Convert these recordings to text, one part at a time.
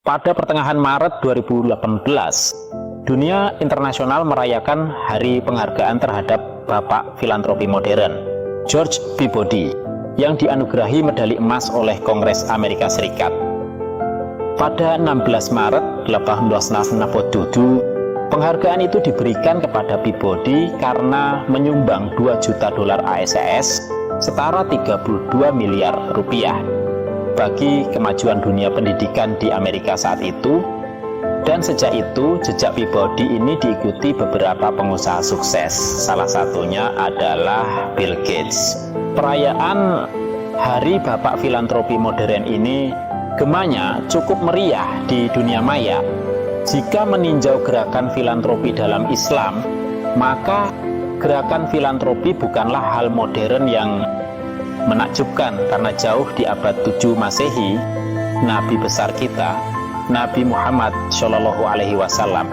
Pada pertengahan Maret 2018, dunia internasional merayakan Hari Penghargaan terhadap Bapak Filantropi Modern, George Peabody, yang dianugerahi medali emas oleh Kongres Amerika Serikat. Pada 16 Maret 1867, penghargaan itu diberikan kepada Peabody karena menyumbang 2 juta dolar AS, setara 32 miliar rupiah, bagi kemajuan dunia pendidikan di Amerika saat itu. Dan sejak itu, jejak Peabody ini diikuti beberapa pengusaha sukses. Salah satunya adalah Bill Gates. Perayaan Hari Bapak Filantropi Modern ini gemanya cukup meriah di dunia maya. Jika meninjau gerakan filantropi dalam Islam, maka gerakan filantropi bukanlah hal modern yang menakjubkan, karena jauh di abad 7 Masehi, Nabi besar kita, Nabi Muhammad Shallallahu Alaihi Wasallam,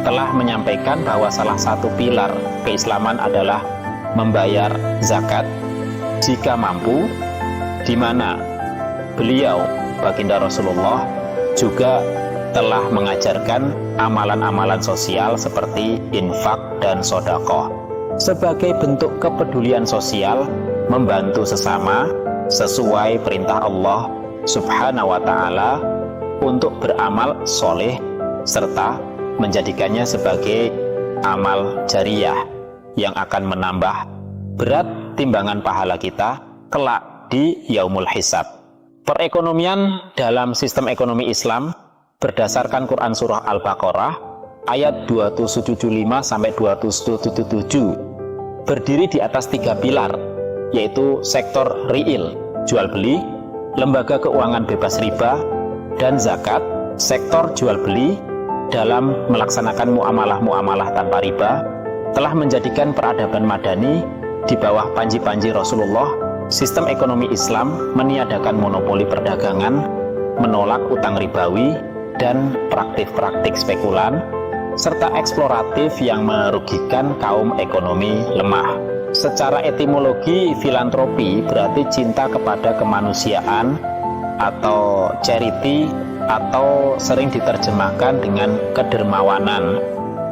telah menyampaikan bahwa salah satu pilar keislaman adalah membayar zakat jika mampu, di mana beliau, baginda Rasulullah, juga telah mengajarkan amalan-amalan sosial seperti infak dan sedekah sebagai bentuk kepedulian sosial, membantu sesama sesuai perintah Allah Subhanahu wa Ta'ala untuk beramal soleh serta menjadikannya sebagai amal jariyah yang akan menambah berat timbangan pahala kita kelak di yaumul hisab. Perekonomian dalam sistem ekonomi Islam berdasarkan Quran Surah Al-Baqarah ayat 275 sampai 277 berdiri di atas 3 pilar, yaitu sektor real, jual beli, lembaga keuangan bebas riba, dan zakat. Sektor jual beli dalam melaksanakan muamalah-muamalah tanpa riba telah menjadikan peradaban madani di bawah panji-panji Rasulullah. Sistem ekonomi Islam meniadakan monopoli perdagangan, menolak utang ribawi dan praktik-praktik spekulan, serta eksploratif yang merugikan kaum ekonomi lemah. Secara etimologi, filantropi berarti cinta kepada kemanusiaan atau charity, atau sering diterjemahkan dengan kedermawanan.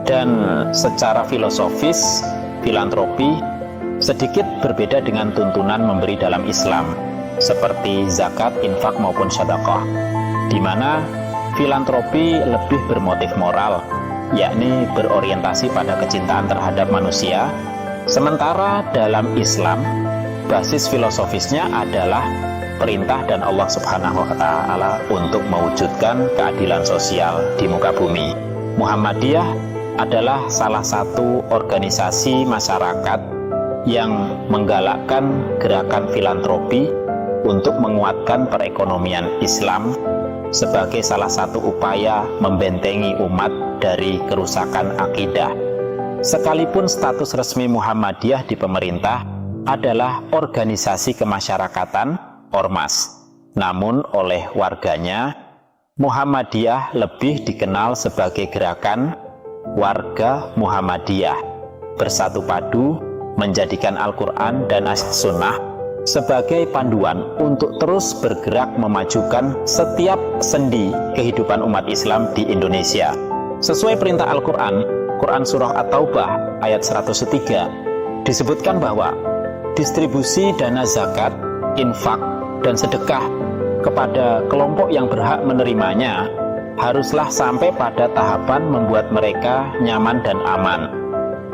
Dan secara filosofis, filantropi sedikit berbeda dengan tuntunan memberi dalam Islam, seperti zakat, infak maupun sedekah, di mana filantropi lebih bermotif moral, yakni berorientasi pada kecintaan terhadap manusia. Sementara dalam Islam, basis filosofisnya adalah perintah dan Allah Subhanahu wa Ta'ala untuk mewujudkan keadilan sosial di muka bumi. Muhammadiyah adalah salah satu organisasi masyarakat yang menggalakkan gerakan filantropi untuk menguatkan perekonomian Islam sebagai salah satu upaya membentengi umat dari kerusakan akidah. Sekalipun status resmi Muhammadiyah di pemerintah adalah organisasi kemasyarakatan, ormas, namun oleh warganya, Muhammadiyah lebih dikenal sebagai gerakan warga Muhammadiyah, bersatu padu menjadikan Al-Quran dan As-Sunnah sebagai panduan untuk terus bergerak memajukan setiap sendi kehidupan umat Islam di Indonesia. Sesuai perintah Al-Quran, Quran Surah At-Taubah ayat 103, disebutkan bahwa distribusi dana zakat, infak, dan sedekah kepada kelompok yang berhak menerimanya haruslah sampai pada tahapan membuat mereka nyaman dan aman,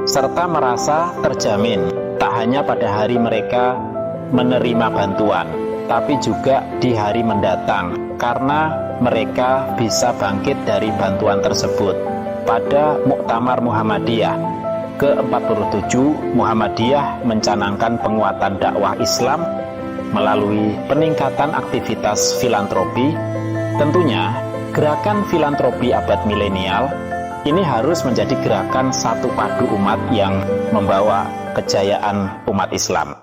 serta merasa terjamin tak hanya pada hari mereka menerima bantuan, tapi juga di hari mendatang, karena mereka bisa bangkit dari bantuan tersebut. Pada Muktamar Muhammadiyah ke-47, Muhammadiyah mencanangkan penguatan dakwah Islam melalui peningkatan aktivitas filantropi. Tentunya, gerakan filantropi abad milenial ini harus menjadi gerakan satu padu umat yang membawa kejayaan umat Islam.